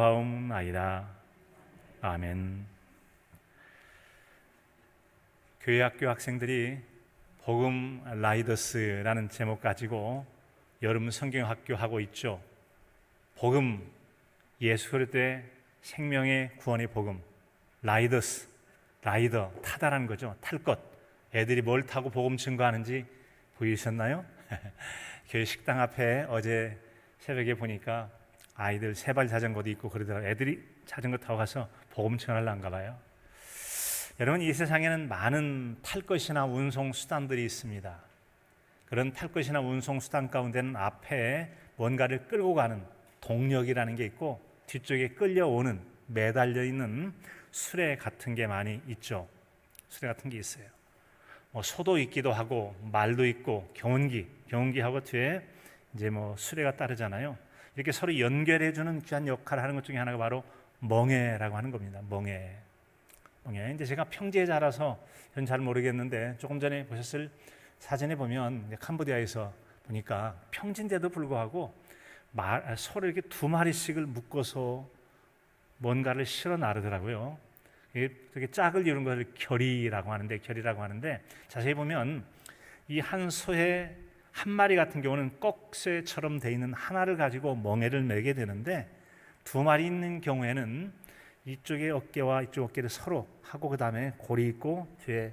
하옵나이다. 아멘. 교회 학교 학생들이 복음 라이더스라는 제목 가지고 여름 성경학교 하고 있죠. 복음, 예수 그리스도의 생명의 구원의 복음. 라이더스, 라이더, 타다라는 거죠. 탈 것. 애들이 뭘 타고 복음 증거하는지 보이셨나요? 교회 식당 앞에 어제 새벽에 보니까 아이들 세발 자전거도 있고 그러더라고요. 애들이 자전거 타고 가서 복음 전하려는가 봐요. 여러분, 이 세상에는 많은 탈 것이나 운송 수단들이 있습니다. 그런 탈 것이나 운송 수단 가운데는 앞에 뭔가를 끌고 가는 동력이라는 게 있고 뒤쪽에 끌려오는 매달려 있는 수레 같은 게 많이 있죠. 수레 같은 게 있어요. 소도 있기도 하고 말도 있고 경운기하고 뒤에 이제 수레가 따르잖아요. 이렇게 서로 연결해주는 귀한 역할을 하는 것 중에 하나가 바로 멍에라고 하는 겁니다. 멍에. 이제 제가 평지에 자라서 전 잘 모르겠는데 조금 전에 보셨을 사진에 보면 캄보디아에서 보니까 평지인데도 불구하고 소를 이렇게 두 마리씩을 묶어서 뭔가를 실어 나르더라고요. 되게 짝을 이룬 것을 결이라고 하는데 자세히 보면 이 한 소의 한 마리 같은 경우는 꺽쇠처럼 돼 있는 하나를 가지고 멍에를 매게 되는데 두 마리 있는 경우에는 이쪽의 어깨와 이쪽 어깨를 서로 하고 그 다음에 고리 있고 뒤에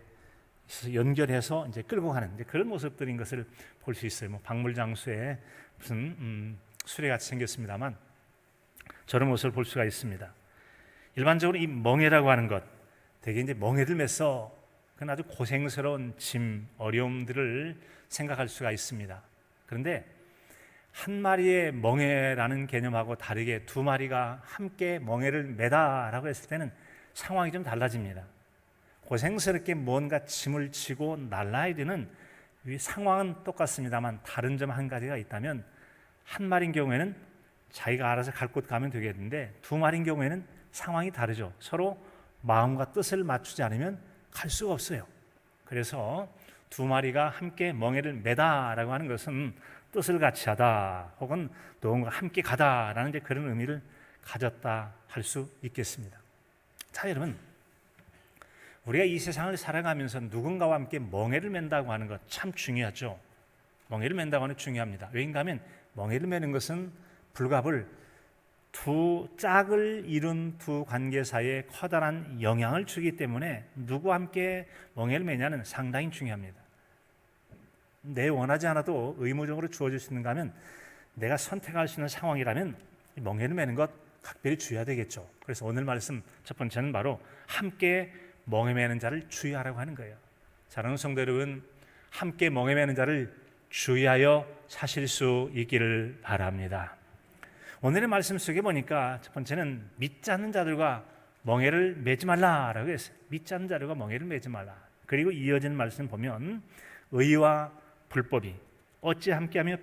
연결해서 이제 끌고 가는 그런 모습들인 것을 볼 수 있어요. 박물장수에 무슨 수레같이 생겼습니다만 저런 모습을 볼 수가 있습니다. 일반적으로 이 멍에라고 하는 것, 되게 이제 멍에를 메서 그건 아주 고생스러운 짐, 어려움들을 생각할 수가 있습니다. 그런데 한 마리의 멍에라는 개념하고 다르게 두 마리가 함께 멍에를 매다라고 했을 때는 상황이 좀 달라집니다. 고생스럽게 뭔가 짐을 지고 날라야 되는 이 상황은 똑같습니다만 다른 점 한 가지가 있다면 한 마리인 경우에는 자기가 알아서 갈 곳 가면 되겠는데 두 마리인 경우에는 상황이 다르죠. 서로 마음과 뜻을 맞추지 않으면 갈 수가 없어요. 그래서 두 마리가 함께 멍에를 매다라고 하는 것은 뜻을 같이 하다 혹은 누군가 함께 가다라는 그런 의미를 가졌다 할 수 있겠습니다. 자, 여러분, 우리가 이 세상을 살아가면서 누군가와 함께 멍에를 맨다고 하는 것 참 중요하죠. 멍에를 맨다고 하는 것 중요합니다. 왜인가 하면 멍에를 매는 것은 불갑을 두 짝을 이룬 두 관계 사이에 커다란 영향을 주기 때문에 누구와 함께 멍에를 매냐는 상당히 중요합니다. 내 원하지 않아도 의무적으로 주어질 수 있는가 하면 내가 선택할 수 있는 상황이라면 멍에를 매는 것 각별히 주의해야 되겠죠. 그래서 오늘 말씀 첫 번째는 바로 함께 멍에 매는 자를 주의하라고 하는 거예요. 사랑하는 성도 여러분, 함께 멍에 매는 자를 주의하여 사실 수 있기를 바랍니다. 오늘의 말씀 속에 보니까 첫 번째는 믿지 않는 자들과 멍에를 매지 말라라고 했어요. 믿지 않는 자들과 멍에를 매지 말라. 그리고 이어지는 말씀 보면 의와 불법이 어찌 함께하며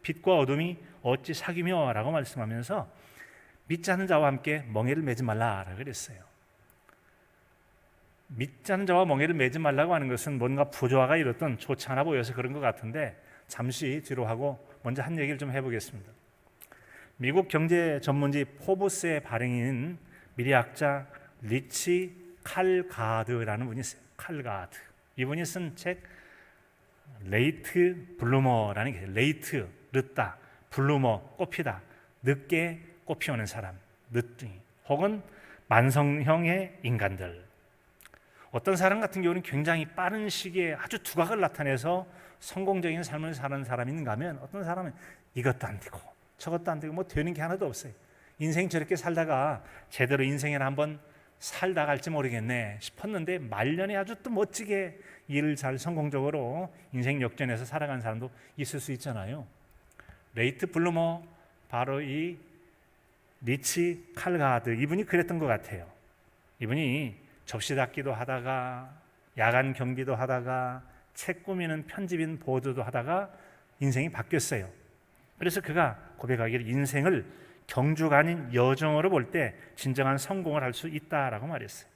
빛과 어둠이 어찌 사귀며 라고 말씀하면서 믿지 않는 자와 함께 멍에를 매지 말라라고 그랬어요. 믿지 않는 자와 멍에를 매지 말라고 하는 것은 뭔가 부조화가 이렇든 좋지 않아 보여서 그런 것 같은데 잠시 뒤로 하고 먼저 한 얘기를 좀 해보겠습니다. 미국 경제 전문지 포브스의 발행인 미래학자 리치 칼가드라는 분이 있어요. 칼가드. 이분이 쓴 책 레이트 블루머라는 게 레이트, 늦다, 블루머, 꽃피다, 늦게 꽃 피우는 사람, 늦둥이 혹은 만성형의 인간들. 어떤 사람 같은 경우는 굉장히 빠른 시기에 아주 두각을 나타내서 성공적인 삶을 사는 사람이 있는가 하면 어떤 사람은 이것도 안 되고 저것도 안 되고 되는 게 하나도 없어요. 인생 저렇게 살다가 제대로 인생을 한번 살다 갈지 모르겠네 싶었는데 말년에 아주 또 멋지게 일을 잘 성공적으로 인생 역전해서 살아간 사람도 있을 수 있잖아요. 레이트 블루머, 바로 이 리치 칼가드, 이분이 그랬던 것 같아요. 이분이 접시 닦기도 하다가 야간 경비도 하다가 책 꾸미는 편집인 보드도 하다가 인생이 바뀌었어요. 그래서 그가 고백하기를 인생을 경주가 아닌 여정으로 볼 때 진정한 성공을 할 수 있다라고 말했어요.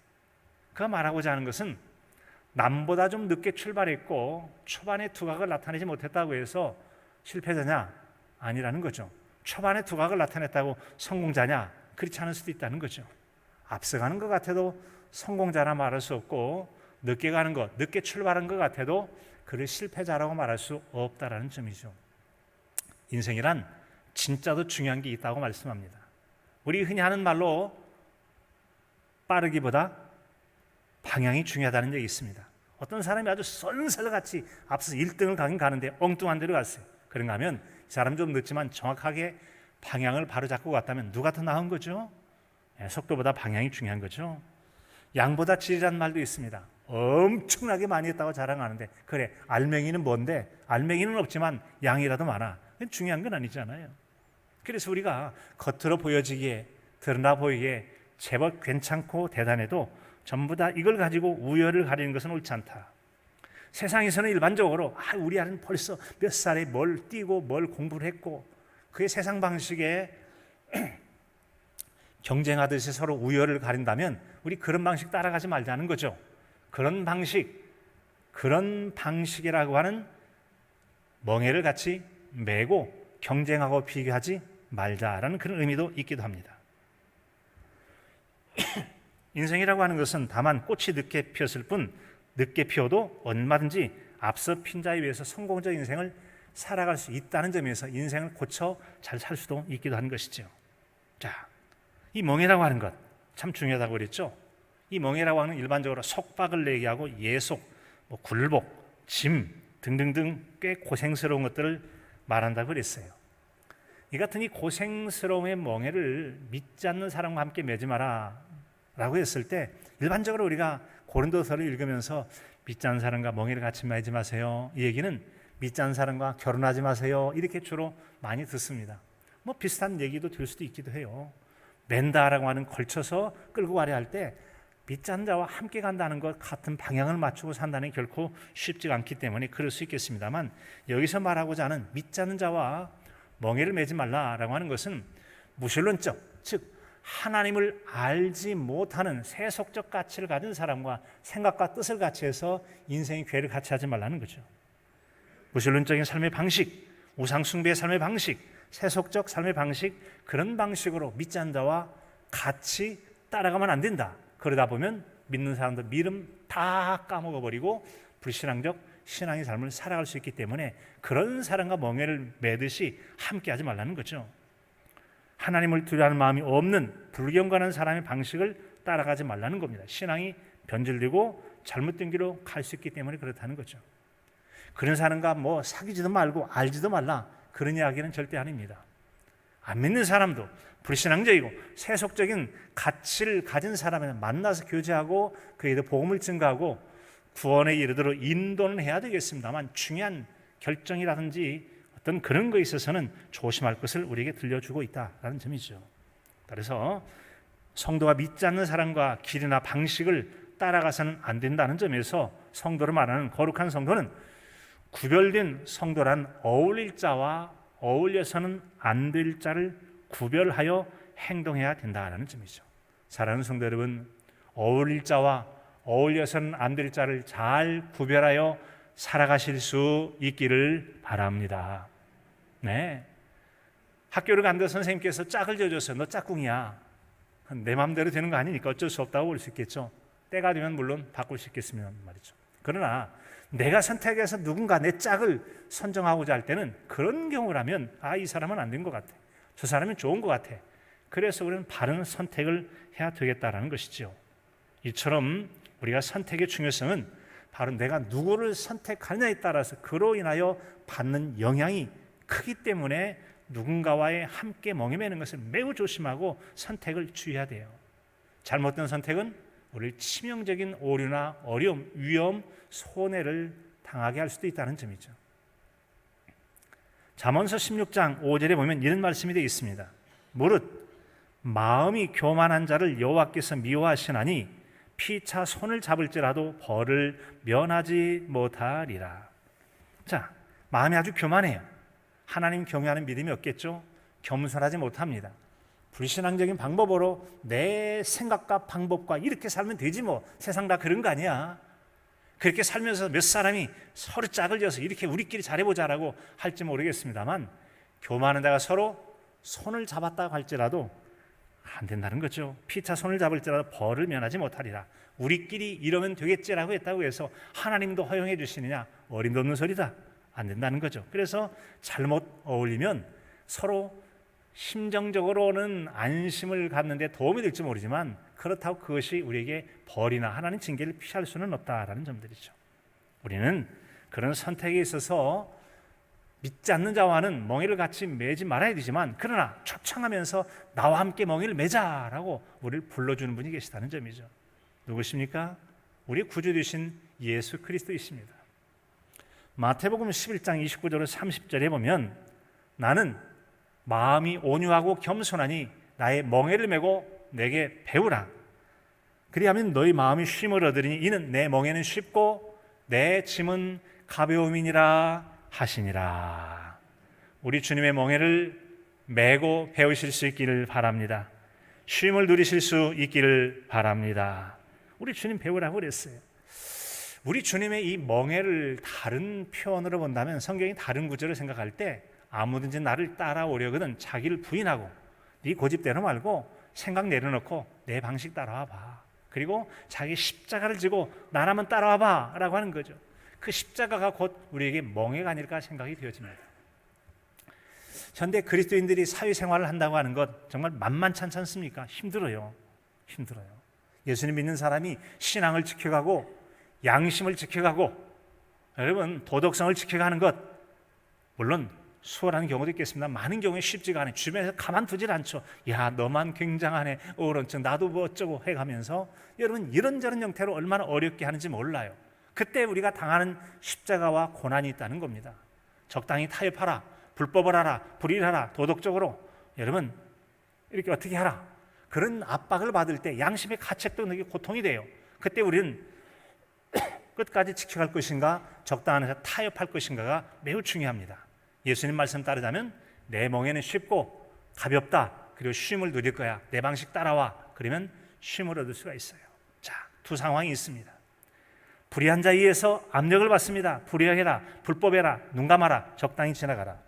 그가 말하고자 하는 것은 남보다 좀 늦게 출발했고 초반에 두각을 나타내지 못했다고 해서 실패자냐? 아니라는 거죠. 초반에 두각을 나타냈다고 성공자냐? 그렇지 않을 수도 있다는 거죠. 앞서가는 것 같아도 성공자라 말할 수 없고, 늦게 가는 것, 늦게 출발한 것 같아도 그를 실패자라고 말할 수 없다라는 점이죠. 인생이란 진짜도 중요한 게 있다고 말씀합니다. 우리 흔히 하는 말로 빠르기보다 방향이 중요하다는 얘기 있습니다. 어떤 사람이 아주 썰렁썰렁같이 앞서 1등을 가긴 가는데 엉뚱한 데로 갔어요. 그런가 하면 이 사람 좀 늦지만 정확하게 방향을 바로 잡고 갔다면 누가 더 나은 거죠? 속도보다 방향이 중요한 거죠. 양보다 질이라는 말도 있습니다. 엄청나게 많이 했다고 자랑하는데, 그래, 알맹이는 뭔데? 알맹이는 없지만 양이라도 많아. 중요한 건 아니잖아요. 그래서 우리가 겉으로 보여지기에, 드러나 보이기에 제법 괜찮고 대단해도 전부 다 이걸 가지고 우열을 가리는 것은 옳지 않다. 세상에서는 일반적으로 우리 아이는 벌써 몇 살에 뭘 뛰고 뭘 공부를 했고, 그의 세상 방식에 경쟁하듯이 서로 우열을 가린다면 우리 그런 방식 따라가지 말자는 거죠. 그런 방식이라고 하는 멍에를 같이 메고 경쟁하고 비교하지 말자라는 그런 의미도 있기도 합니다. 인생이라고 하는 것은 다만 꽃이 늦게 피었을 뿐, 늦게 피어도 얼마든지 앞서 핀 자에 비해서 성공적 인생을 살아갈 수 있다는 점에서 인생을 고쳐 잘 살 수도 있기도 하는 것이죠. 자, 이 멍에라고 하는 것 참 중요하다고 그랬죠. 이 멍에라고 하는 일반적으로 속박을 얘기하고 예속, 굴복, 짐 등등등 꽤 고생스러운 것들을 말한다고 그랬어요. 이 같은 이 고생스러움의 멍에를 믿지 않는 사람과 함께 매지 마라 라고 했을 때, 일반적으로 우리가 고린도서를 읽으면서 믿지 않는 사람과 멍에를 같이 매지 마세요, 이 얘기는 믿지 않는 사람과 결혼하지 마세요, 이렇게 주로 많이 듣습니다. 비슷한 얘기도 될 수도 있기도 해요. 맨다라고 하는 걸쳐서 끌고 가려 할 때 믿지 않는 자와 함께 간다는 것, 같은 방향을 맞추고 산다는 게 결코 쉽지가 않기 때문에 그럴 수 있겠습니다만, 여기서 말하고자 하는 믿지 않는 자와 멍에를 매지 말라라고 하는 것은 무신론적, 즉 하나님을 알지 못하는 세속적 가치를 가진 사람과 생각과 뜻을 같이 해서 인생의 궤를 같이 하지 말라는 거죠. 무신론적인 삶의 방식, 우상숭배의 삶의 방식, 세속적 삶의 방식, 그런 방식으로 믿지 않는 자와 같이 따라가면 안 된다. 그러다 보면 믿는 사람들 믿음 다 까먹어버리고 불신앙적 신앙의 삶을 살아갈 수 있기 때문에 그런 사람과 멍에를 매듯이 함께하지 말라는 거죠. 하나님을 두려워하는 마음이 없는 불경건한 사람의 방식을 따라가지 말라는 겁니다. 신앙이 변질되고 잘못된 길로 갈 수 있기 때문에 그렇다는 거죠. 그런 사람과 사귀지도 말고 알지도 말라, 그런 이야기는 절대 아닙니다. 안 믿는 사람도 불신앙적이고 세속적인 가치를 가진 사람을 만나서 교제하고 그에게 복음을 증거하고 구원에 이르도록 인도는 해야 되겠습니다만, 중요한 결정이라든지 어떤 그런 거에 있어서는 조심할 것을 우리에게 들려주고 있다라는 점이죠. 그래서 성도가 믿지 않는 사람과 길이나 방식을 따라가서는 안 된다는 점에서 성도를 말하는 거룩한 성도는 구별된 성도란 어울릴 자와 어울려서는 안 될 자를 구별하여 행동해야 된다는 점이죠. 사랑하는 성도 여러분, 어울릴 자와 어울려서는 안 될 자를 잘 구별하여 살아가실 수 있기를 바랍니다. 네, 학교를 갔는데 선생님께서 짝을 지어줬어요. 너 짝꿍이야. 내 마음대로 되는 거 아니니까 어쩔 수 없다고 볼 수 있겠죠. 때가 되면 물론 바꿀 수 있겠습니다 말이죠. 그러나 내가 선택해서 누군가 내 짝을 선정하고자 할 때는 그런 경우라면 이 사람은 안 된 것 같아, 저 사람은 좋은 것 같아, 그래서 우리는 바른 선택을 해야 되겠다라는 것이죠. 이처럼 우리가 선택의 중요성은 바로 내가 누구를 선택하느냐에 따라서 그로 인하여 받는 영향이 크기 때문에 누군가와의 함께 멍에 매는 것을 매우 조심하고 선택을 주의해야 돼요. 잘못된 선택은 우리를 치명적인 오류나 어려움, 위험, 손해를 당하게 할 수도 있다는 점이죠. 잠언서 16장 5절에 보면 이런 말씀이 되어 있습니다. 무릇 마음이 교만한 자를 여호와께서 미워하시나니 피차 손을 잡을지라도 벌을 면하지 못하리라. 자, 마음이 아주 교만해요. 하나님 경외하는 믿음이 없겠죠. 겸손하지 못합니다. 불신앙적인 방법으로 내 생각과 방법과 이렇게 살면 되지 세상 다 그런 거 아니야. 그렇게 살면서 몇 사람이 서로 짝을 지어서 이렇게 우리끼리 잘해보자라고 할지 모르겠습니다만, 교만한 자가 서로 손을 잡았다고 할지라도 안 된다는 거죠. 피차 손을 잡을지라도 벌을 면하지 못하리라. 우리끼리 이러면 되겠지라고 했다고 해서 하나님도 허용해 주시느냐? 어림도 없는 소리다. 안 된다는 거죠. 그래서 잘못 어울리면 서로 심정적으로는 안심을 갖는데 도움이 될지 모르지만 그렇다고 그것이 우리에게 벌이나 하나님 징계를 피할 수는 없다라는 점들이죠. 우리는 그런 선택에 있어서 믿지 않는 자와는 멍에를 같이 매지 말아야 되지만 그러나 초청하면서 나와 함께 멍에를 매자라고 우리를 불러주는 분이 계시다는 점이죠. 누구십니까? 우리 구주 되신 예수 그리스도이십니다. 마태복음 11장 29절 30절에 보면 나는 마음이 온유하고 겸손하니 나의 멍에를 메고 내게 배우라. 그리하면 너희 마음이 쉼을 얻으리니 이는 내 멍에는 쉽고 내 짐은 가벼움이니라 하시니라. 우리 주님의 멍에를 메고 배우실 수 있기를 바랍니다. 쉼을 누리실 수 있기를 바랍니다. 우리 주님 배우라고 그랬어요. 우리 주님의 이 멍에를 다른 표현으로 본다면 성경이 다른 구절을 생각할 때 아무든지 나를 따라오려거든 자기를 부인하고 네 고집대로 말고 생각 내려놓고 내 방식 따라와 봐. 그리고 자기 십자가를 지고 나라면 따라와 봐 라고 하는 거죠. 그 십자가가 곧 우리에게 멍에가 아닐까 생각이 되어집니다. 현대 그리스도인들이 사회생활을 한다고 하는 것 정말 만만치 않습니까? 힘들어요. 예수님 믿는 사람이 신앙을 지켜가고 양심을 지켜가고 여러분 도덕성을 지켜가는 것 물론 수월한 경우도 있겠습니다. 많은 경우에 쉽지가 않아요. 주변에서 가만두질 않죠. 야 너만 굉장하네. 어른증 나도 뭐 어쩌고 해가면서 여러분 이런저런 형태로 얼마나 어렵게 하는지 몰라요. 그때 우리가 당하는 십자가와 고난이 있다는 겁니다. 적당히 타협하라. 불법을 하라. 불의하라. 도덕적으로 여러분 이렇게 어떻게 하라. 그런 압박을 받을 때 양심의 가책도 느끼고 고통이 돼요. 그때 우리는 끝까지 지켜갈 것인가 적당한 데서 타협할 것인가가 매우 중요합니다. 예수님 말씀 따르자면 내 멍에는 쉽고 가볍다. 그리고 쉼을 누릴 거야. 내 방식 따라와. 그러면 쉼을 얻을 수가 있어요. 자, 두 상황이 있습니다. 불의한 자에 의해서 압력을 받습니다. 불의해라. 불법해라. 눈 감아라. 적당히 지나가라.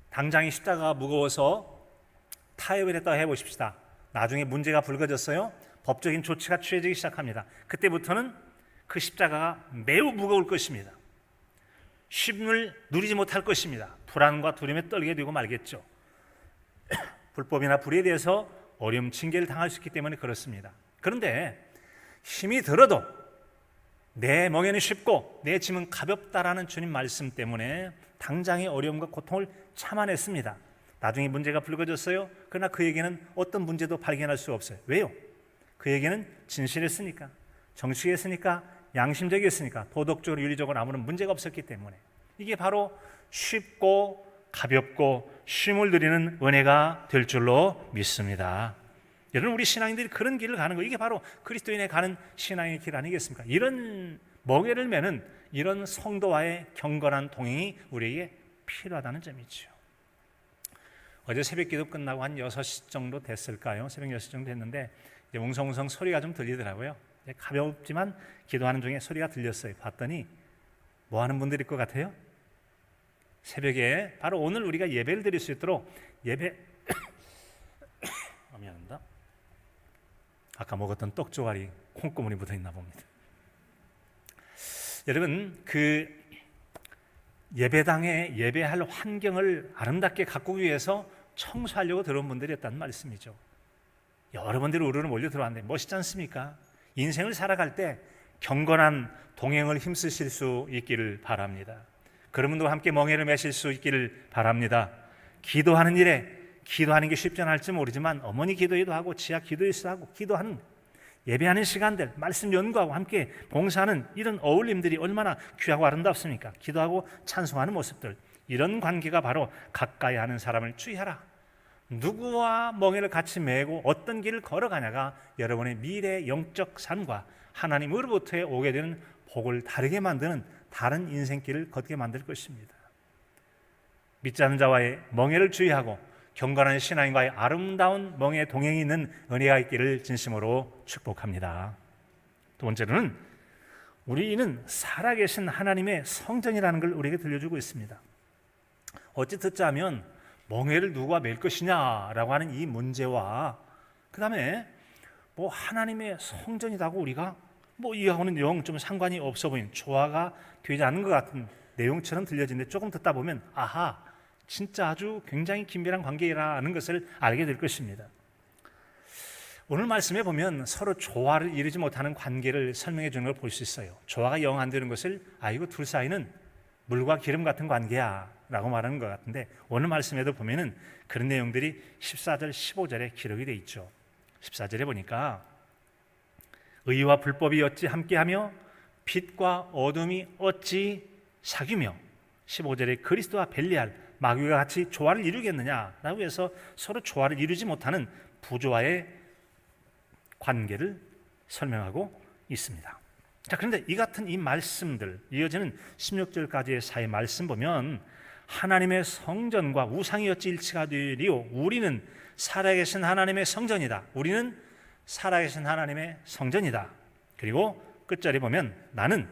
당장이 십자가가 무거워서 타협을 했다고 해보십시다. 나중에 문제가 불거졌어요. 법적인 조치가 취해지기 시작합니다. 그때부터는 그 십자가가 매우 무거울 것입니다. 쉼을 누리지 못할 것입니다. 불안과 두려움에 떨게 되고 말겠죠. 불법이나 불의에 대해서 어려움, 징계를 당할 수 있기 때문에 그렇습니다. 그런데 힘이 들어도 내 멍에는 쉽고 내 짐은 가볍다라는 주님 말씀 때문에 당장의 어려움과 고통을 참아냈습니다. 나중에 문제가 불거졌어요. 그러나 그에게는 어떤 문제도 발견할 수 없어요. 왜요? 그에게는 진실했으니까, 정직했으니까, 양심적이었으니까, 도덕적으로 윤리적으로 아무런 문제가 없었기 때문에 이게 바로 쉽고 가볍고 쉼을 누리는 은혜가 될 줄로 믿습니다. 여러분 우리 신앙인들이 그런 길을 가는 거 이게 바로 그리스도인의 가는 신앙의 길 아니겠습니까? 이런 멍에를 매는 이런 성도와의 경건한 동행이 우리에게 필요하다는 점이죠. 어제 새벽기도 끝나고 한 6시 정도 됐을까요? 새벽 6시 정도 됐는데 이제 웅성웅성 소리가 좀 들리더라고요. 가볍지만 기도하는 중에 소리가 들렸어요. 봤더니 뭐 하는 분들일 것 같아요? 새벽에 바로 오늘 우리가 예배를 드릴 수 있도록 미안합니다. 아까 먹었던 떡조각이 콩고물이 묻어있나 봅니다. 여러분 그 예배당에 예배할 환경을 아름답게 가꾸기 위해서 청소하려고 들어온 분들이었다는 말씀이죠. 여러분들이 우르르 몰려 들어왔는데 멋있지 않습니까? 인생을 살아갈 때 경건한 동행을 힘쓰실 수 있기를 바랍니다. 그런 분들과 함께 멍에를 매실 수 있기를 바랍니다. 기도하는 일에 기도하는 게 쉽지 않을지 모르지만 어머니 기도회도 하고 지하 기도회도 하고 기도하는 예배하는 시간들 말씀 연구하고 함께 봉사하는 이런 어울림들이 얼마나 귀하고 아름답습니까? 기도하고 찬송하는 모습들 이런 관계가 바로 가까이 하는 사람을 주의하라. 누구와 멍에를 같이 메고 어떤 길을 걸어가냐가 여러분의 미래 영적 삶과 하나님으로부터 오게 되는 복을 다르게 만드는 다른 인생길을 걷게 만들 것입니다. 믿지 않는 자와의 멍에를 주의하고 경건한 신앙인과의 아름다운 멍에 동행이 있는 은혜가 있기를 진심으로 축복합니다. 두 번째로는 우리는 살아계신 하나님의 성전이라는 걸 우리에게 들려주고 있습니다. 어찌 듣자면 멍에를 누가 맬 것이냐라고 하는 이 문제와 그 다음에 뭐 하나님의 성전이라고 우리가 뭐 이하고는 영 좀 상관이 없어 보이는, 조화가 되지 않는 것 같은 내용처럼 들려지는데 조금 듣다 보면 아하, 진짜 아주 굉장히 긴밀한 관계라는 것을 알게 될 것입니다. 오늘 말씀에 보면 서로 조화를 이루지 못하는 관계를 설명해 주는 걸 볼 수 있어요. 조화가 영 안 되는 것을 이거 둘 사이는 물과 기름 같은 관계야 라고 말하는 것 같은데, 오늘 말씀에도 보면은 그런 내용들이 14절 15절에 기록이 되어 있죠. 14절에 보니까 의와 불법이 어찌 함께하며 빛과 어둠이 어찌 사귀며, 15절에 그리스도와 벨리알 마귀와 같이 조화를 이루겠느냐라고 해서 서로 조화를 이루지 못하는 부조화의 관계를 설명하고 있습니다. 자, 그런데 이 같은 이 말씀들, 이어지는 16절까지의 사이 말씀 보면 하나님의 성전과 우상이 어찌 일치가 되리요, 우리는 살아계신 하나님의 성전이다. 우리는 살아계신 하나님의 성전이다. 그리고 끝절에 보면 나는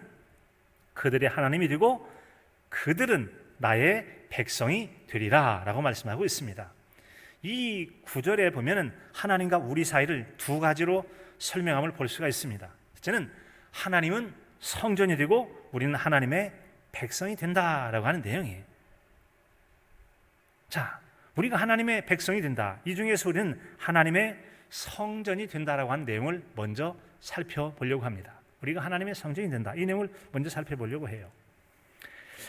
그들의 하나님이 되고 그들은 나의 백성이 되리라 라고 말씀하고 있습니다. 이 구절에 보면 하나님과 우리 사이를 두 가지로 설명함을 볼 수가 있습니다. 첫째는 하나님은 성전이 되고 우리는 하나님의 백성이 된다라고 하는 내용이에요. 자, 우리가 하나님의 백성이 된다. 이 중에서 우리는 하나님의 성전이 된다라고 하는 내용을 먼저 살펴보려고 합니다. 우리가 하나님의 성전이 된다. 이 내용을 먼저 살펴보려고 해요.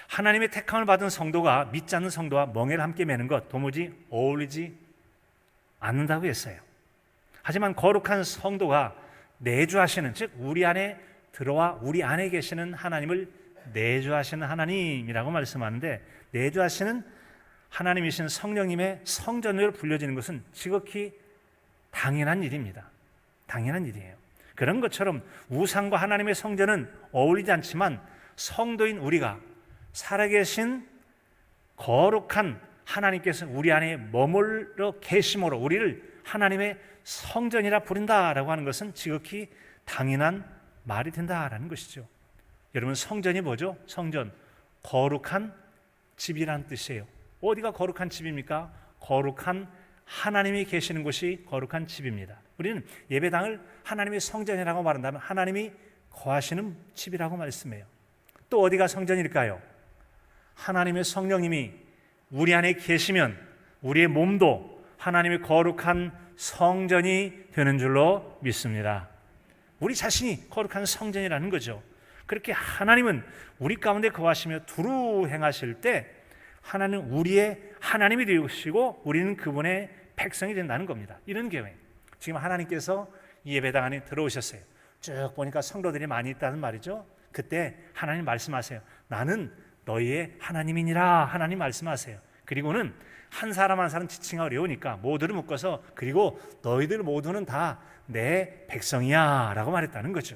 하나님의 택함을 받은 성도가 믿지 않는 성도와 멍에를 함께 매는 것 도무지 어울리지 않는다고 했어요. 하지만 거룩한 성도가 내주하시는, 즉 우리 안에 들어와 우리 안에 계시는 하나님을 내주하시는 하나님이라고 말씀하는데, 내주하시는 하나님이신 성령님의 성전으로 불려지는 것은 지극히 당연한 일입니다. 당연한 일이에요. 그런 것처럼 우상과 하나님의 성전은 어울리지 않지만 성도인 우리가 살아계신 거룩한 하나님께서 우리 안에 머물러 계심으로 우리를 하나님의 성전이라 부른다라고 하는 것은 지극히 당연한 말이 된다라는 것이죠. 여러분, 성전이 뭐죠? 성전, 거룩한 집이라는 뜻이에요. 어디가 거룩한 집입니까? 거룩한 하나님이 계시는 곳이 거룩한 집입니다. 우리는 예배당을 하나님의 성전이라고 말한다면 하나님이 거하시는 집이라고 말씀해요. 또 어디가 성전일까요? 하나님의 성령님이 우리 안에 계시면 우리의 몸도 하나님의 거룩한 성전이 되는 줄로 믿습니다. 우리 자신이 거룩한 성전이라는 거죠. 그렇게 하나님은 우리 가운데 거하시며 두루 행하실 때 하나님은 우리의 하나님이 되시고 우리는 그분의 백성이 된다는 겁니다. 이런 경우에 지금 하나님께서 이 예배당 안에 들어오셨어요. 쭉 보니까 성도들이 많이 있다는 말이죠. 그때 하나님 말씀하세요. 나는 너희의 하나님이니라. 하나님 말씀하세요. 그리고는 한 사람 한 사람 지칭하기 어려우니까 모두를 묶어서 그리고 너희들 모두는 다 내 백성이야 라고 말했다는 거죠.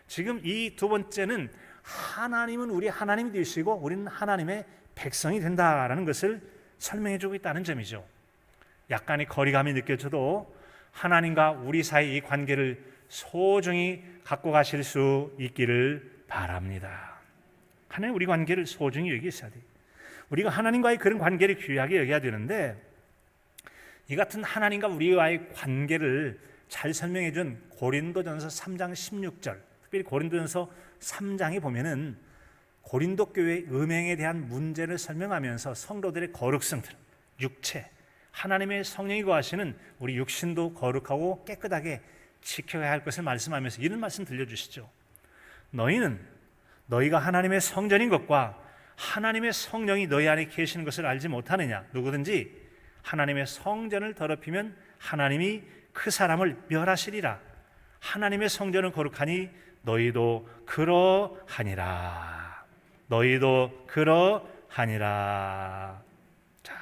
지금 이 두 번째는 하나님은 우리 하나님이 되시고 우리는 하나님의 백성이 된다라는 것을 설명해 주고 있다는 점이죠. 약간의 거리감이 느껴져도 하나님과 우리 사이 이 관계를 소중히 갖고 가실 수 있기를 바랍니다. 하나님 우리 관계를 소중히 여기셔야 돼요. 우리가 하나님과의 그런 관계를 귀하게 여겨야 되는데, 이 같은 하나님과 우리와의 관계를 잘 설명해 준 고린도전서 3장 16절, 특별히 고린도전서 3장에 보면은 고린도 교회의 음행에 대한 문제를 설명하면서 성도들의 거룩성들, 육체, 하나님의 성령이 거하시는 우리 육신도 거룩하고 깨끗하게 지켜야 할 것을 말씀하면서 이런 말씀 들려주시죠. 너희는 너희가 하나님의 성전인 것과 하나님의 성령이 너희 안에 계시는 것을 알지 못하느냐. 누구든지 하나님의 성전을 더럽히면 하나님이 그 사람을 멸하시리라. 하나님의 성전은 거룩하니 너희도 그러하니라. 너희도 그러하니라. 자,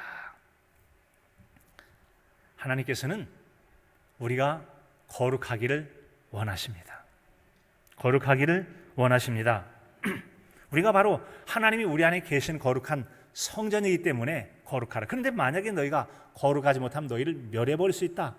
하나님께서는 우리가 거룩하기를 원하십니다. 거룩하기를 원하십니다. 우리가 바로 하나님이 우리 안에 계신 거룩한 성전이기 때문에 거룩하라. 그런데 만약에 너희가 거룩하지 못하면 너희를 멸해버릴 수 있다.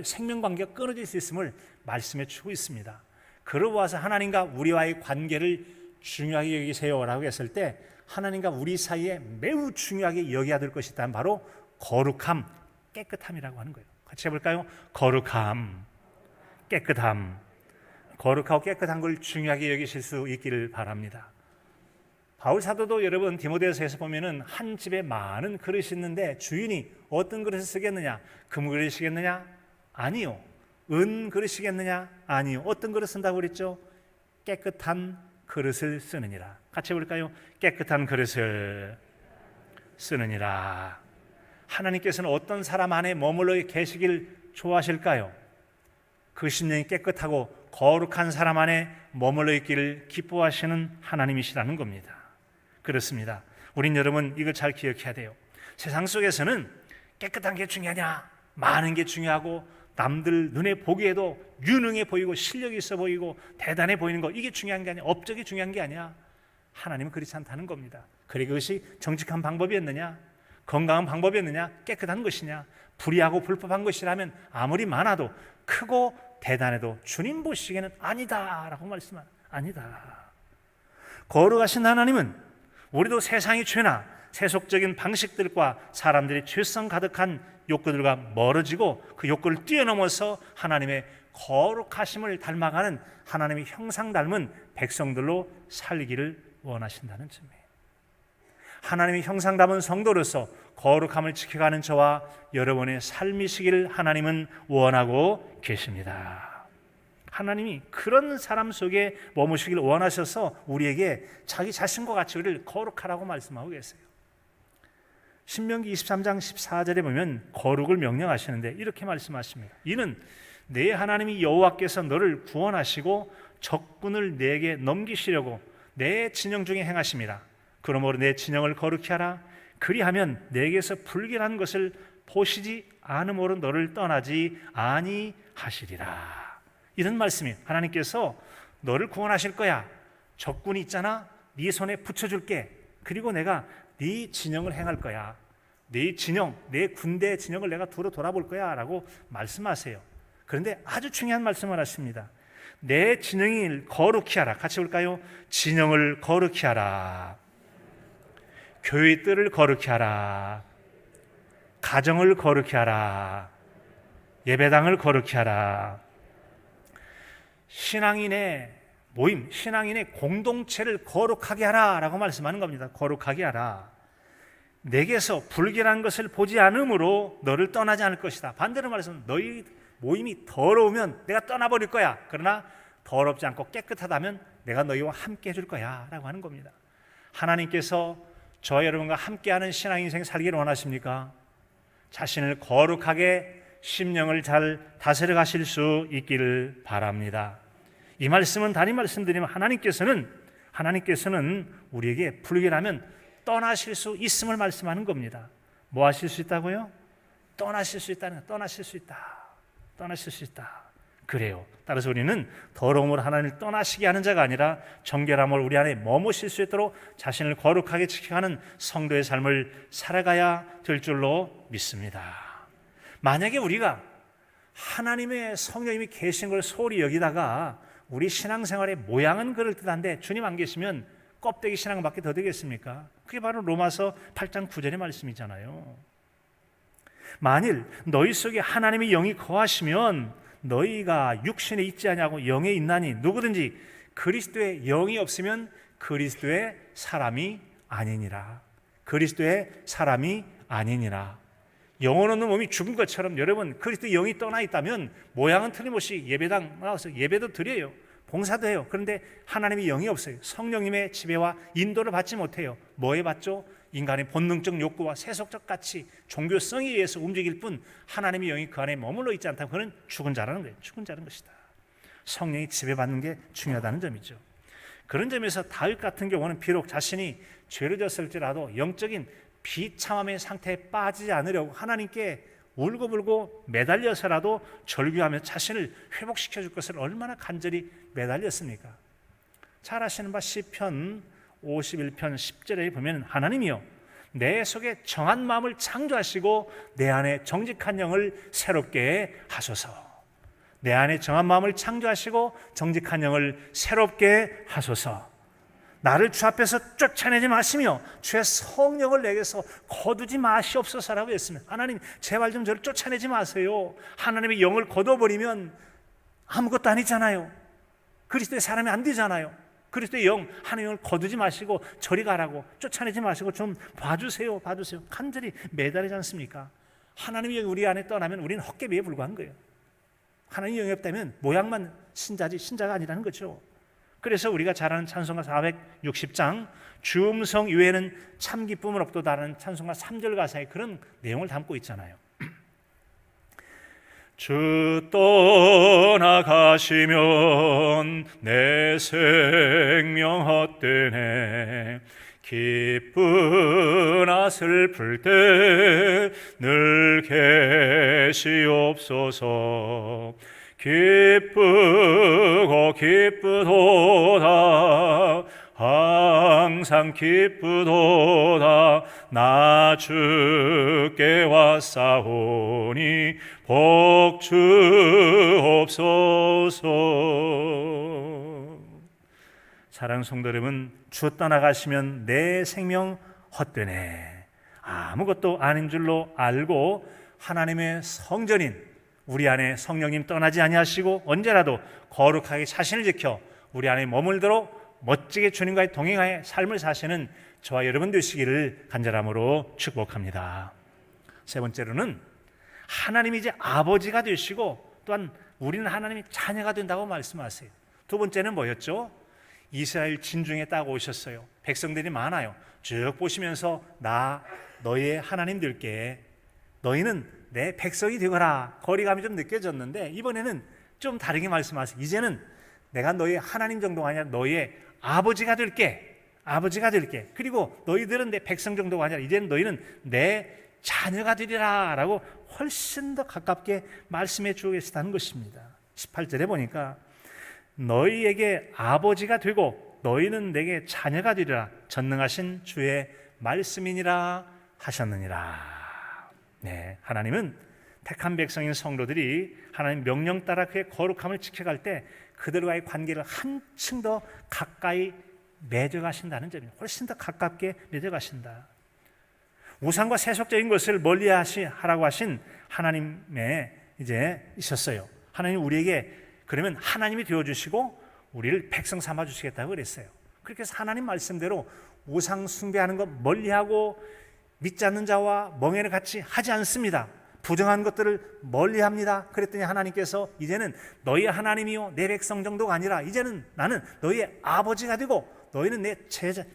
생명관계가 끊어질 수 있음을 말씀해 주고 있습니다. 그러고 와서 하나님과 우리와의 관계를 중요하게 여기세요라고 했을 때 하나님과 우리 사이에 매우 중요하게 여겨야 될 것이 있다면 바로 거룩함, 깨끗함이라고 하는 거예요. 같이 해볼까요? 거룩함, 깨끗함. 거룩하고 깨끗한 걸 중요하게 여기실 수 있기를 바랍니다. 바울 사도도 여러분 디모데후서에서 보면은 한 집에 많은 그릇이 있는데 주인이 어떤 그릇을 쓰겠느냐? 금 그릇이겠느냐? 아니요. 은 그릇이겠느냐? 아니요. 어떤 그릇 쓴다고 그랬죠? 깨끗한 그릇을 쓰느니라. 같이 해볼까요? 깨끗한 그릇을 쓰느니라. 하나님께서는 어떤 사람 안에 머물러 계시길 좋아하실까요? 그 심령이 깨끗하고 거룩한 사람 안에 머물러 있기를 기뻐하시는 하나님이시라는 겁니다. 그렇습니다. 우린 여러분 이걸 잘 기억해야 돼요. 세상 속에서는 깨끗한 게 중요하냐, 많은 게 중요하고 남들 눈에 보기에도 유능해 보이고 실력이 있어 보이고 대단해 보이는 거, 이게 중요한 게 아니야. 업적이 중요한 게 아니야. 하나님은 그렇지 않다는 겁니다. 그래 그것이 정직한 방법이었느냐, 건강한 방법이었느냐, 깨끗한 것이냐, 불의하고 불법한 것이라면 아무리 많아도 크고 대단해도 주님 보시기에는 아니다라고 말씀하는, 아니다. 거룩하신 하나님은 우리도 세상의 죄나 세속적인 방식들과 사람들의 죄성 가득한 욕구들과 멀어지고 그 욕구를 뛰어넘어서 하나님의 거룩하심을 닮아가는 하나님의 형상 닮은 백성들로 살기를 원하신다는 점이에요. 하나님의 형상 닮은 성도로서 거룩함을 지켜가는 저와 여러분의 삶이시기를 하나님은 원하고 계십니다. 하나님이 그런 사람 속에 머무시길 원하셔서 우리에게 자기 자신과 같이 우리를 거룩하라고 말씀하고 계세요. 신명기 23장 14절에 보면 거룩을 명령하시는데 이렇게 말씀하십니다. 이는 내 하나님이 여호와께서 너를 구원하시고 적군을 내게 넘기시려고 내 진영 중에 행하심이라. 그러므로 내 진영을 거룩히 하라. 그리하면 내게서 불길한 것을 보시지 않음으로 너를 떠나지 아니하시리라. 이런 말씀이, 하나님께서 너를 구원하실 거야. 적군이 있잖아, 네 손에 붙여줄게. 그리고 내가 네 진영을 행할 거야. 네 진영, 내 군대의 진영을 내가 두루 돌아볼 거야 라고 말씀하세요. 그런데 아주 중요한 말씀을 하십니다. 내 진영을 거룩히 하라. 같이 볼까요? 진영을 거룩히 하라. 교회의 뜰을 거룩히 하라. 가정을 거룩히 하라. 예배당을 거룩히 하라. 신앙인의 모임, 신앙인의 공동체를 거룩하게 하라 라고 말씀하는 겁니다. 거룩하게 하라. 내게서 불길한 것을 보지 않으므로 너를 떠나지 않을 것이다. 반대로 말해서 너희 모임이 더러우면 내가 떠나버릴 거야. 그러나 더럽지 않고 깨끗하다면 내가 너희와 함께 해줄 거야 라고 하는 겁니다. 하나님께서 저와 여러분과 함께하는 신앙인생 살기를 원하십니까? 자신을 거룩하게 심령을 잘 다스려 가실 수 있기를 바랍니다. 이 말씀은 다시 말씀드리면 하나님께서는 우리에게 불길하면 떠나실 수 있음을 말씀하는 겁니다. 뭐 하실 수 있다고요? 떠나실 수 있다는, 떠나실 수 있다. 떠나실 수 있다. 그래요. 따라서 우리는 더러움으로 하나님을 떠나시게 하는 자가 아니라 정결함을 우리 안에 머무실 수 있도록 자신을 거룩하게 지켜가는 성도의 삶을 살아가야 될 줄로 믿습니다. 만약에 우리가 하나님의 성령님이 계신 걸 소홀히 여기다가 우리 신앙생활의 모양은 그럴듯한데 주님 안 계시면 껍데기 신앙밖에 더 되겠습니까? 그게 바로 로마서 8장 9절의 말씀이잖아요. 만일 너희 속에 하나님의 영이 거하시면 너희가 육신에 있지 아니하고 영에 있나니 누구든지 그리스도의 영이 없으면 그리스도의 사람이 아니니라. 그리스도의 사람이 아니니라. 영혼 없는 몸이 죽은 것처럼 여러분 그리스도의 영이 떠나 있다면 모양은 틀림없이 예배당 나와서 예배도 드려요. 봉사도 해요. 그런데 하나님의 영이 없어요. 성령님의 지배와 인도를 받지 못해요. 뭐에 받죠? 인간의 본능적 욕구와 세속적 가치, 종교성에 의해서 움직일 뿐 하나님의 영이 그 안에 머물러 있지 않다면 그는 죽은 자라는 거예요. 죽은 자는 것이다. 성령이 지배받는 게 중요하다는 점이죠. 그런 점에서 다윗 같은 경우는 비록 자신이 죄를 졌을지라도 영적인 비참함의 상태에 빠지지 않으려고 하나님께 울고불고 매달려서라도 절규하며 자신을 회복시켜 줄 것을 얼마나 간절히 매달렸습니까? 잘 아시는 바 시편 51편 10절에 보면 하나님이여 내 속에 정한 마음을 창조하시고 내 안에 정직한 영을 새롭게 하소서. 내 안에 정한 마음을 창조하시고 정직한 영을 새롭게 하소서. 나를 주 앞에서 쫓아내지 마시며 주의 성령을 내게서 거두지 마시옵소서라고 했으면, 하나님 제발 좀 저를 쫓아내지 마세요. 하나님의 영을 거둬버리면 아무것도 아니잖아요. 그리스도의 사람이 안 되잖아요. 그리스도의 영, 하나님의 영을 거두지 마시고 저리 가라고, 쫓아내지 마시고 좀 봐주세요. 간절히 매달리지 않습니까? 하나님의 영이 우리 안에 떠나면 우리는 헛개비에 불과한 거예요. 하나님의 영이 없다면 모양만 신자가 아니라는 거죠. 그래서 우리가 잘 아는 찬송가 460장 주 음성 이외에는 참 기쁨은 없도다라는 찬송가 3절 가사에 그런 내용을 담고 있잖아요. 주 떠나가시면 내 생명 헛되네. 기쁘나 슬플 때 늘 계시옵소서. 기쁘고 기쁘도다 항상 기쁘도다 나 주께 왔사오니 복 주옵소서. 사랑하는 성도 여러분, 주 떠나가시면 내 생명 헛되네. 아무것도 아닌 줄로 알고 하나님의 성전인 우리 안에 성령님 떠나지 아니하시고 언제라도 거룩하게 자신을 지켜 우리 안에 머물도록 멋지게 주님과의 동행하여 삶을 사시는 저와 여러분 되시기를 간절함으로 축복합니다. 세 번째로는 하나님이 이제 아버지가 되시고 또한 우리는 하나님의 자녀가 된다고 말씀하세요. 두 번째는 뭐였죠? 이스라엘 진중에 딱 오셨어요. 백성들이 많아요. 쭉 보시면서 나 너희의 하나님 될게, 너희는 내 백성이 되거라. 거리감이 좀 느껴졌는데 이번에는 좀 다르게 말씀하세요. 이제는 내가 너희의 하나님 정도가 아니라 너희의 아버지가 될게. 그리고 너희들은 내 백성 정도가 아니라 이제는 너희는 내 자녀가 되리라 라고 훨씬 더 가깝게 말씀해 주고 계시다는 것입니다. 18절에 보니까 너희에게 아버지가 되고 너희는 내게 자녀가 되리라 전능하신 주의 말씀이니라 하셨느니라. 네, 하나님은 택한 백성인 성도들이 하나님 명령 따라 그의 거룩함을 지켜갈 때 그들과의 관계를 한층 더 가까이 맺어가신다는 점이에요. 훨씬 더 가깝게 맺어가신다. 우상과 세속적인 것을 멀리하라고 하신 하나님의 이제 있었어요. 하나님 우리에게 그러면 하나님이 되어주시고 우리를 백성 삼아주시겠다고 그랬어요. 그렇게 해서 하나님 말씀대로 우상 숭배하는 것 멀리하고 믿지 않는 자와 멍에를 같이 하지 않습니다. 부정한 것들을 멀리합니다. 그랬더니 하나님께서 이제는 너희 하나님이요 내 백성 정도가 아니라 이제는 나는 너희의 아버지가 되고 너희는 내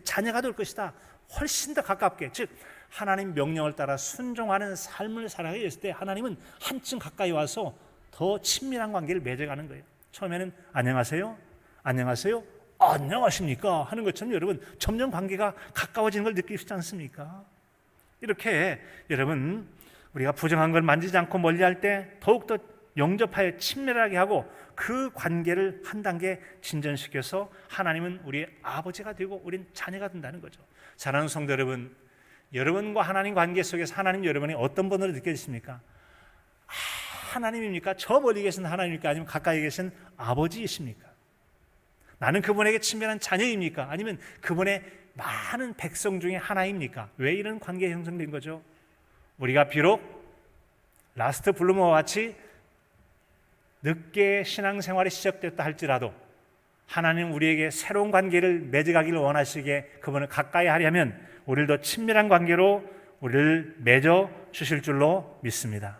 자녀가 될 것이다. 훨씬 더 가깝게, 즉 하나님 명령을 따라 순종하는 삶을 살아가게 했을 때 하나님은 한층 가까이 와서 더 친밀한 관계를 맺어가는 거예요. 처음에는 안녕하세요 안녕하십니까 하는 것처럼 여러분 점점 관계가 가까워지는 걸 느끼시지 않습니까? 이렇게 여러분 우리가 부정한 걸 만지지 않고 멀리할 때 더욱더 영접하여 친밀하게 하고 그 관계를 한 단계 진전시켜서 하나님은 우리의 아버지가 되고 우린 자녀가 된다는 거죠. 사랑하는 성도 여러분, 여러분과 하나님 관계 속에서 하나님 여러분이 어떤 분으로 느껴지십니까? 하나님입니까? 저 멀리 계신 하나님입니까? 아니면 가까이 계신 아버지이십니까? 나는 그분에게 친밀한 자녀입니까? 아니면 그분의 많은 백성 중에 하나입니까? 왜 이런 관계가 형성된 거죠? 우리가 비록 라스트 블루머와 같이 늦게 신앙생활이 시작됐다 할지라도 하나님 우리에게 새로운 관계를 맺어가기를 원하시기에 그분을 가까이 하려면 우리를 더 친밀한 관계로 우리를 맺어 주실 줄로 믿습니다.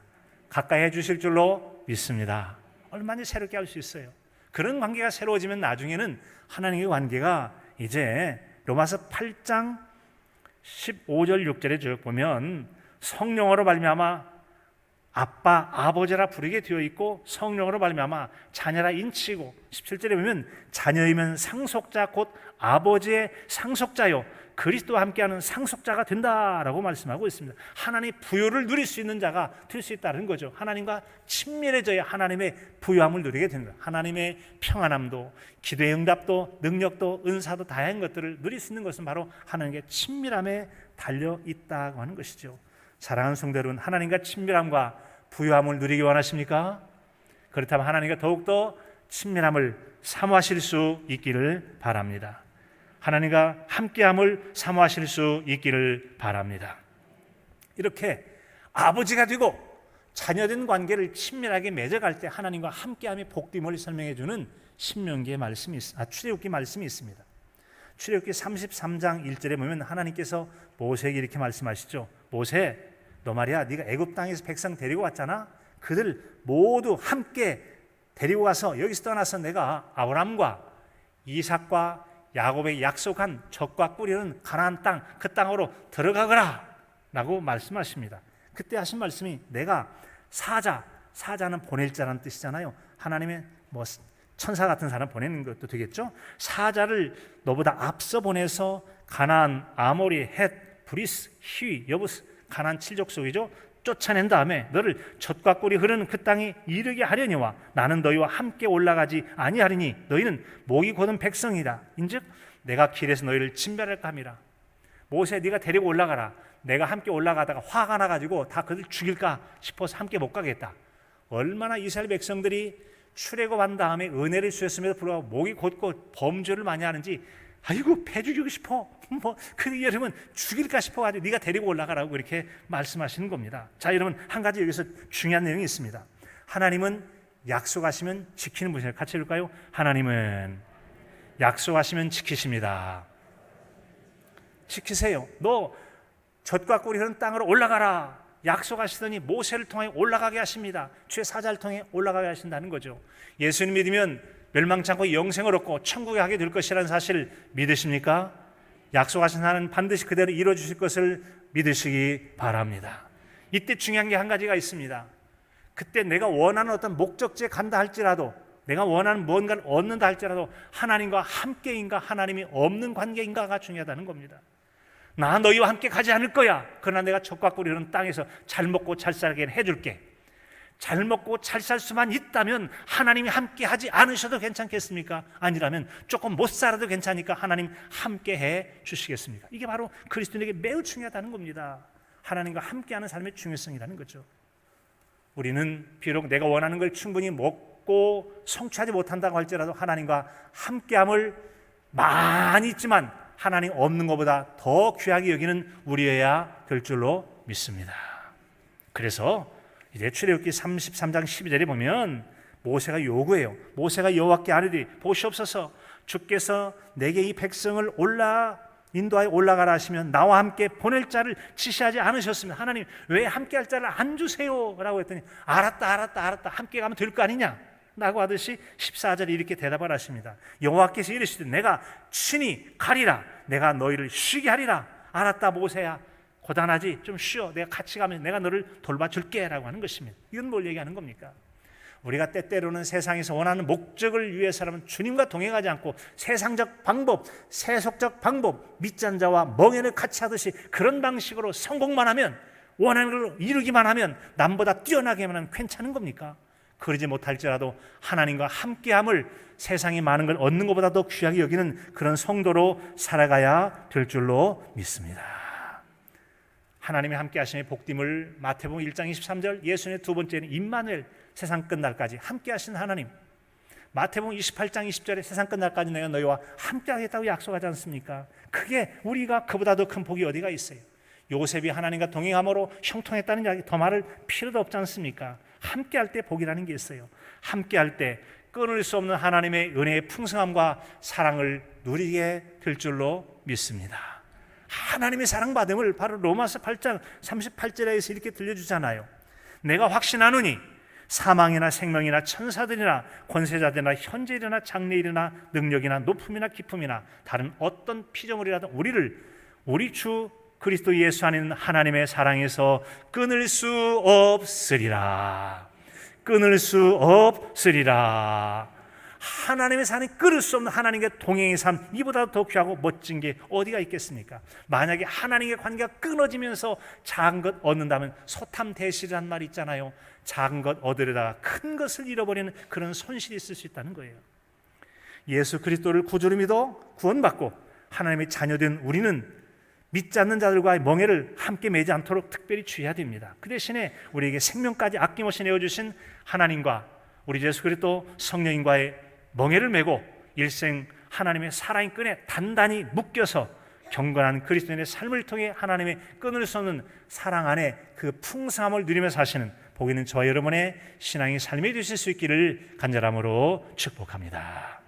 가까이 해 주실 줄로 믿습니다. 얼마나 새롭게 할 수 있어요. 그런 관계가 새로워지면 나중에는 하나님의 관계가 이제 로마서 8장 15절 6절에 쭉 보면 성령으로 말미암아 아빠, 아버지라 부르게 되어 있고 성령으로 말미암아 자녀라 인치고 17절에 보면 자녀이면 상속자 곧 아버지의 상속자요 그리스도와 함께하는 상속자가 된다라고 말씀하고 있습니다. 하나님의 부요를 누릴 수 있는 자가 될 수 있다는 거죠. 하나님과 친밀해져야 하나님의 부요함을 누리게 됩니다. 하나님의 평안함도 기도의 응답도 능력도 은사도 다양한 것들을 누릴 수 있는 것은 바로 하나님의 친밀함에 달려 있다고 하는 것이죠. 사랑하는 성도 여러분, 하나님과 친밀함과 부요함을 누리기 원하십니까? 그렇다면 하나님과 더욱더 친밀함을 사모하실 수 있기를 바랍니다. 하나님과 함께함을 사모하실 수 있기를 바랍니다. 이렇게 아버지가 되고 자녀된 관계를 친밀하게 맺어갈 때 하나님과 함께함의 복됨을 설명해 주는 신명기의 말씀이 출애굽기 말씀이 있습니다. 출애굽기 33장 1절에 보면 하나님께서 모세에게 이렇게 말씀하시죠. 모세, 너 말이야, 네가 애굽 땅에서 백성 데리고 왔잖아. 그들 모두 함께 데리고 가서 여기서 떠나서 내가 아브람과 이삭과 야곱에게 약속한 젖과 꿀이 흐르는 가나안 땅, 그 땅으로 들어가거라 라고 말씀하십니다. 그때 하신 말씀이 내가 사자는 보낼 자라는 뜻이잖아요. 하나님의 천사 같은 사람 보내는 것도 되겠죠. 사자를 너보다 앞서 보내서 가나안, 아모리, 헷, 브리스, 히위, 여부스, 가나안 7족 속이죠. 쫓아낸 다음에 너를 젖과 꿀이 흐르는 그 땅에 이르게 하려니와 나는 너희와 함께 올라가지 아니하리니 너희는 목이 곧은 백성이다. 인즉 내가 길에서 너희를 진멸할까 함이라. 모세, 네가 데리고 올라가라. 내가 함께 올라가다가 화가 나가지고 다 그들 죽일까 싶어서 함께 못 가겠다. 얼마나 이스라엘 백성들이 출애굽한 다음에 은혜를 주셨음에도 불구하고 목이 곧고 범죄를 많이 하는지 아이고 배 죽이고 싶어. 그 여러분 죽일까 싶어가지고 네가 데리고 올라가라고 이렇게 말씀하시는 겁니다. 자, 여러분 한 가지 여기서 중요한 내용이 있습니다. 하나님은 약속하시면 지키는 분이에요. 같이 읽을까요? 하나님은 약속하시면 지키십니다. 지키세요. 너 젖과 꿀이 흐르는 땅으로 올라가라 약속하시더니 모세를 통해 올라가게 하십니다. 주의 사자를 통해 올라가게 하신다는 거죠. 예수님 믿으면 멸망치 않고 영생을 얻고 천국에 가게 될 것이라는 사실을 믿으십니까? 약속하신 하나님은 반드시 그대로 이루어 주실 것을 믿으시기 바랍니다. 이때 중요한 게 한 가지가 있습니다. 그때 내가 원하는 어떤 목적지에 간다 할지라도, 내가 원하는 뭔가를 얻는다 할지라도 하나님과 함께인가 하나님이 없는 관계인가가 중요하다는 겁니다. 나 너희와 함께 가지 않을 거야. 그러나 내가 젖과 꿀이 흐르는 땅에서 잘 먹고 잘 살게 해줄게. 잘 먹고 잘 살 수만 있다면 하나님이 함께 하지 않으셔도 괜찮겠습니까? 아니라면 조금 못 살아도 괜찮으니까 하나님 함께 해 주시겠습니까? 이게 바로 그리스도인에게 매우 중요하다는 겁니다. 하나님과 함께하는 삶의 중요성이라는 거죠. 우리는 비록 내가 원하는 걸 충분히 먹고 성취하지 못한다고 할지라도 하나님과 함께함을 많이 있지만 하나님 없는 것보다 더 귀하게 여기는 우리여야 될 줄로 믿습니다. 그래서 이제 출애굽기 33장 12절에 보면 모세가 요구해요. 모세가 여호와께 아뢰되 보시옵소서, 주께서 내게 이 백성을 인도하여 올라가라 하시면 나와 함께 보낼 자를 지시하지 않으셨으면 하나님 왜 함께 할 자를 안 주세요? 라고 했더니 알았다 함께 가면 될 거 아니냐? 라고 하듯이 14절에 이렇게 대답을 하십니다. 여호와께서 이르시되 내가 친히 가리라. 내가 너희를 쉬게 하리라. 알았다 모세야, 고단하지? 좀 쉬어. 내가 같이 가면 내가 너를 돌봐줄게 라고 하는 것입니다. 이건 뭘 얘기하는 겁니까? 우리가 때때로는 세상에서 원하는 목적을 위해서라면 주님과 동행하지 않고 세상적 방법, 세속적 방법, 밑잔자와 멍에를 같이 하듯이 그런 방식으로 성공만 하면, 원하는 걸 이루기만 하면, 남보다 뛰어나게만 하면 괜찮은 겁니까? 그러지 못할지라도 하나님과 함께함을 세상에 많은 걸 얻는 것보다 더 귀하게 여기는 그런 성도로 살아가야 될 줄로 믿습니다. 하나님의 함께 하심의 복됨을 마태복음 1장 23절, 예수님의 두 번째는 임마누엘, 세상 끝날까지 함께 하신 하나님. 마태복음 28장 20절에 세상 끝날까지 내가 너희와 함께 하겠다고 약속하지 않습니까? 그게 우리가 그보다 더 큰 복이 어디가 있어요? 요셉이 하나님과 동행함으로 형통했다는 이야기 더 말할 필요도 없지 않습니까? 함께 할 때 복이라는 게 있어요. 함께 할 때 끊을 수 없는 하나님의 은혜의 풍성함과 사랑을 누리게 될 줄로 믿습니다. 하나님의 사랑받음을 바로 로마서 8장 38절에서 이렇게 들려주잖아요. 내가 확신하노니 사망이나 생명이나 천사들이나 권세자들이나 현재일이나 장래일이나 능력이나 높음이나 깊음이나 다른 어떤 피조물이라도 우리를 우리 주 그리스도 예수 안에 있는 하나님의 사랑에서 끊을 수 없으리라. 끊을 수 없으리라. 하나님의 사랑이 끊을 수 없는 하나님과 동행의 삶, 이보다 더 귀하고 멋진 게 어디가 있겠습니까? 만약에 하나님의 관계가 끊어지면서 작은 것 얻는다면 소탐대실이라는 말이 있잖아요. 작은 것 얻으려다가 큰 것을 잃어버리는 그런 손실이 있을 수 있다는 거예요. 예수 그리스도를 구주로 믿어 구원받고 하나님의 자녀된 우리는 믿지 않는 자들과의 멍에를 함께 매지 않도록 특별히 주의해야 됩니다. 그 대신에 우리에게 생명까지 아낌없이 내어주신 하나님과 우리 예수 그리스도 성령님과의 멍에를 메고 일생 하나님의 사랑의 끈에 단단히 묶여서 경건한 그리스도인의 삶을 통해 하나님의 끊을 수 없는 사랑 안에 그 풍성함을 누리며 사시는 복 있는 저와 여러분의 신앙의 삶이 되실 수 있기를 간절함으로 축복합니다.